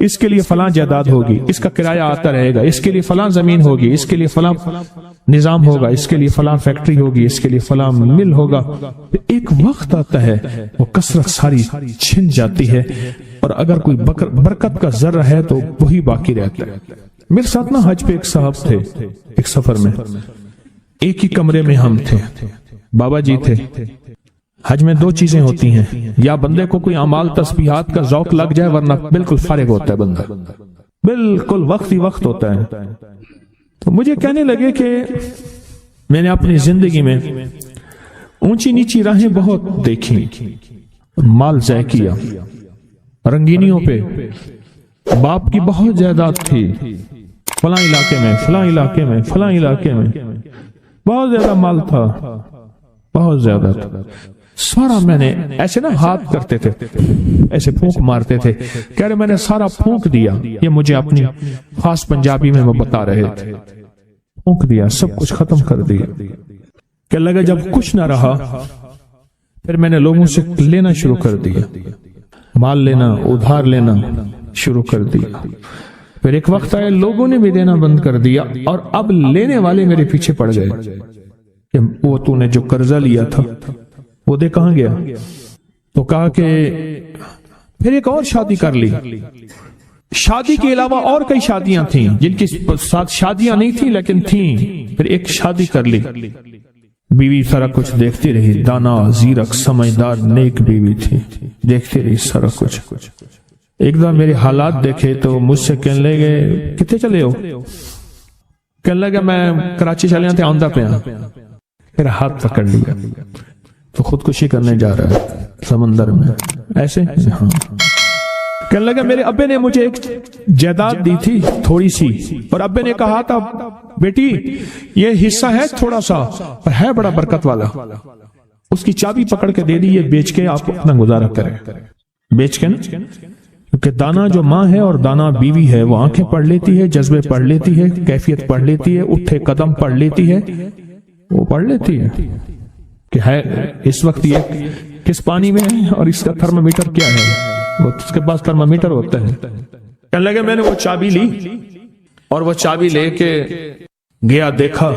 اس کے لیے فلاں جائیداد ہوگی، اس کا کرایہ آتا رہے گا، اس کے لیے فلاں زمین ہوگی، اس کے لیے فلاں نظام ہوگا، اس کے لیے فلاں فیکٹری ہوگی، اس کے لیے فلاں مل ہوگا۔ ایک وقت آتا ہے وہ کثرت ساری چھن جاتی ہے، اور اگر کوئی برکت کا ذرہ ہے تو وہی باقی رہتا ہے۔ میرے ساتھ نا حج پہ ایک صاحب تھے، ایک سفر میں ایک ہی کمرے میں ہم تھے، بابا جی تھے۔ حج میں دو چیزیں ہوتی ہیں، یا بندے کو کوئی اعمال تسبیحات کا ذوق لگ جائے، ورنہ بالکل فارغ ہوتا ہے بندہ، بالکل وقت ہی وقت ہوتا ہے۔ تو مجھے کہنے لگے کہ میں نے اپنی زندگی میں اونچی نیچی راہیں بہت دیکھی، مال ضائع کیا، رنگینیوں پہ، باپ کی بہت جائیداد تھی، فلاں علاقے میں فلاں علاقے میں فلاں علاقے میں بہت زیادہ مال تھا، بہت زیادہ تھا۔ سارا میں نے ایسے نا ہاتھ کرتے تھے، ایسے پھونک مارتے تھے، کہہ رہے میں نے سارا پھونک دیا۔ یہ مجھے اپنی خاص پنجابی میں وہ بتا رہے تھے، پھونک دیا، سب کچھ ختم کر دیا۔ کہ لگا جب کچھ نہ رہا، پھر میں نے لوگوں سے لینا شروع کر دیا، مال لینا، ادھار لینا شروع کر دیا۔ پھر ایک وقت آیا لوگوں نے بھی دینا بند کر دیا، اور اب لینے والے میرے پیچھے پڑ گئے کہ وہ تو نے جو قرضہ لیا تھا وہ دے کہاں گیا؟ تو کہا کہ پھر ایک اور شادی کر لی۔ شادی کے علاوہ اور کئی شادیاں تھیں جن کی ساتھ شادیاں نہیں تھیں لیکن تھیں، پھر ایک شادی کر لی۔ بیوی سارا کچھ دیکھتی رہی، دانا، زیرک، سمجھدار، نیک بیوی تھی، دیکھتی رہی سارا کچھ۔ ایک دفعہ میرے حالات دیکھے تو مجھ سے کہنے لگے کتنے چلے ہو؟ کہنے لگا میں کراچی چلے تھے، آندہ پہ ہاں۔ پھر ہاتھ پکڑ لیا تو خودکشی کرنے جا رہا ہے سمندر میں، ایسے ہاں۔ کہنے لگا میرے ابے نے مجھے ایک جائیداد دی تھی تھوڑی سی، اور ابے نے کہا تھا بیٹی یہ حصہ ہے تھوڑا سا پر ہے بڑا برکت والا، اس کی چابی پکڑ کے دے دی، یہ بیچ کے آپ اپنا گزارا کریں۔ بیچ کے نا، کیونکہ دانا جو ماں ہے اور دانا بیوی ہے وہ آنکھیں پڑھ لیتی ہے، جذبے پڑھ لیتی ہے، کیفیت پڑھ لیتی ہے، اٹھے قدم پڑھ لیتی ہے، وہ پڑھ لیتی ہے کہ ہے اس وقت یہ کس پانی میں ہے اور اس کا تھرمامیٹر کیا ہے، وہ اس کے پاس تھرمامیٹر ہوتا ہے۔ کہنے لگے میں نے وہ چابی لی اور وہ چابی لے کے گیا، دیکھا،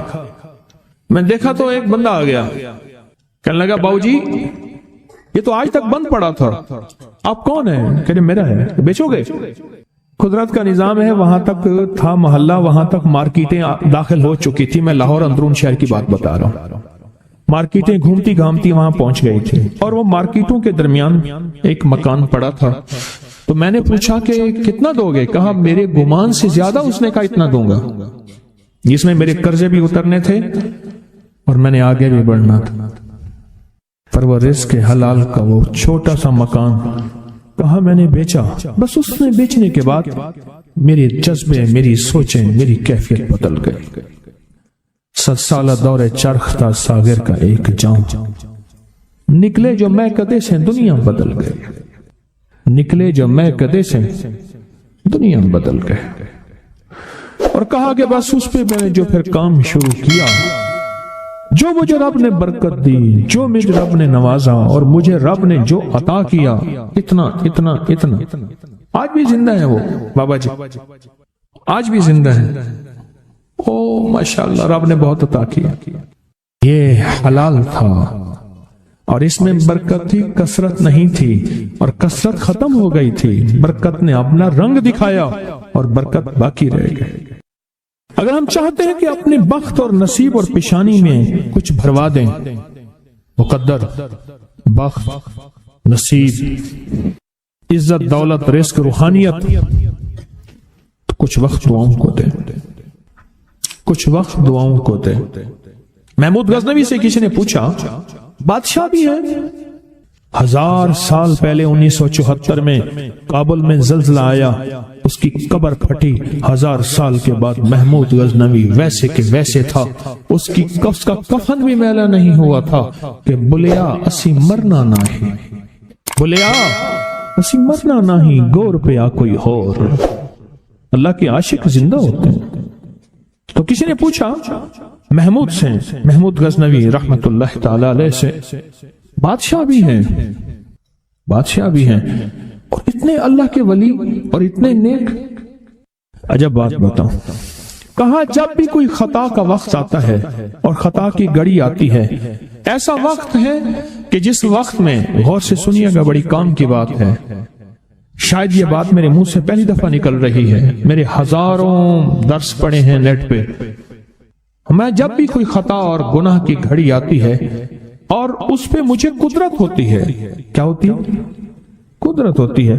میں دیکھا تو ایک بندہ آ گیا، کہنے لگا باؤ جی یہ تو آج تک بند پڑا تھا، آپ کون ہیں؟ کہنے میرا ہے، بیچو گے؟ قدرت کا نظام ہے، وہاں تک تھا محلہ، وہاں تک مارکیٹیں داخل ہو چکی تھی۔ میں لاہور اندرون شہر کی بات بتا رہا ہوں، مارکیٹیں گھومتی گھامتی وہاں پہنچ گئی تھی، اور وہ مارکیٹوں کے درمیان ایک مکان پڑا تھا۔ تو میں نے پوچھا کہ کتنا دو گے؟ کہا میرے گمان سے زیادہ، اس نے کہا اتنا دوں گا، جس میں میرے قرضے بھی اترنے تھے اور میں نے آگے بھی بڑھنا تھا۔ پر وہ رزق حلال کا وہ چھوٹا سا مکان کہا میں نے بیچا، بس اس نے بیچنے کے بعد میرے جذبے، میری سوچیں، میری کیفیت بدل گئی۔ 7 سالہ دور چرخ تھا ساغر کا ایک جام، نکلے جو میں کدے سے دنیا بدل گئی، نکلے جو میں کدے سے دنیا بدل گئے۔ اور کہا کہ بس اس پہ میں نے جو پھر کام شروع کیا، جو مجھے رب نے برکت دی، جو مجھے رب نے نوازا، اور مجھے رب نے جو عطا کیا، اتنا اتنا اتنا۔ آج بھی زندہ ہے وہ بابا جی، آج بھی زندہ ہے۔ او ماشاءاللہ، رب نے بہت عطا کیا۔ یہ حلال تھا اور اس میں برکت تھی، کثرت نہیں تھی، اور کثرت ختم ہو گئی تھی، برکت نے اپنا رنگ دکھایا اور برکت باقی رہ گئی۔ اگر ہم چاہتے ہیں کہ اپنے بخت اور نصیب اور پیشانی میں کچھ بھروا دیں، مقدر، بخت، نصیب، عزت، دولت، رزق، روحانیت، تو کچھ وقت دعاؤں کو دیں، کچھ وقت دعاؤں کو دیں۔ محمود غزنوی سے کسی نے پوچھا بادشاہ بھی ہے، 1000 سال پہلے 1974 میں کابل میں زلزلہ آیا، اس کی قبر پھٹی، 1000 سال کے بعد محمود غزنوی ویسے کہ ویسے تھا، اس کا کفن بھی میلا نہیں ہوا تھا کہ بلیا اسی مرنا نہیں، بلیا اسی مرنا نہیں، گور پہ آ کوئی اور۔ اللہ کے عاشق زندہ ہوتے ہیں۔ تو کسی نے پوچھا محمود سے، محمود غزنوی رحمت اللہ تعالی علیہ سے، بادشاہ بھی ہیں، بادشاہ بھی ہیں، اور اتنے اللہ کے ولی اور اتنے نیک. عجب بات بتاؤں، کہا جب بھی کوئی خطا کا وقت آتا ہے اور خطا کی گھڑی آتی ہے، ایسا وقت ہے کہ جس وقت میں، غور سے سنیے گا، بڑی کام کی بات ہے، شاید یہ بات میرے منہ سے پہلی دفعہ نکل رہی ہے، میرے ہزاروں درس پڑے ہیں نیٹ پہ. میں جب بھی کوئی خطا اور گناہ کی گھڑی آتی ہے اور اس پہ مجھے قدرت ہوتی ہے، کیا ہوتی ہے؟ قدرت ہوتی ہے،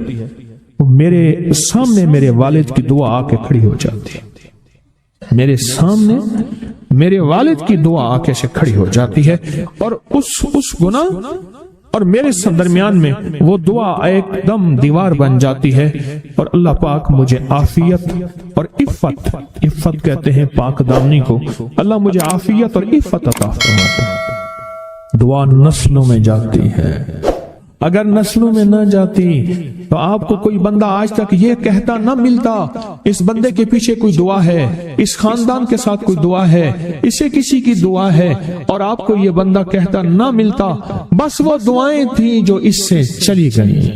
میرے سامنے میرے والد کی دعا آ کے کھڑی ہو جاتی ہے، میرے سامنے میرے والد کی دعا آ کے سے کھڑی ہو جاتی ہے، اور اس گناہ اور میرے درمیان میں وہ دعا ایک دم دیوار بن جاتی ہے، اور اللہ پاک مجھے عافیت اور عفت کہتے ہیں پاک دامنی کو، اللہ مجھے عافیت اور عفت عطا فرماتا ہے. دعا نسلوں میں جاتی ہے. اگر نسلوں میں نہ جاتی تو آپ کو کوئی بندہ آج تک یہ کہتا نہ ملتا اس بندے کے پیچھے کوئی دعا ہے، اس خاندان کے ساتھ کوئی دعا ہے، اسے کسی کی دعا ہے، اور آپ کو یہ بندہ کہتا نہ ملتا. بس وہ دعائیں تھیں جو اس سے چلی گئیں.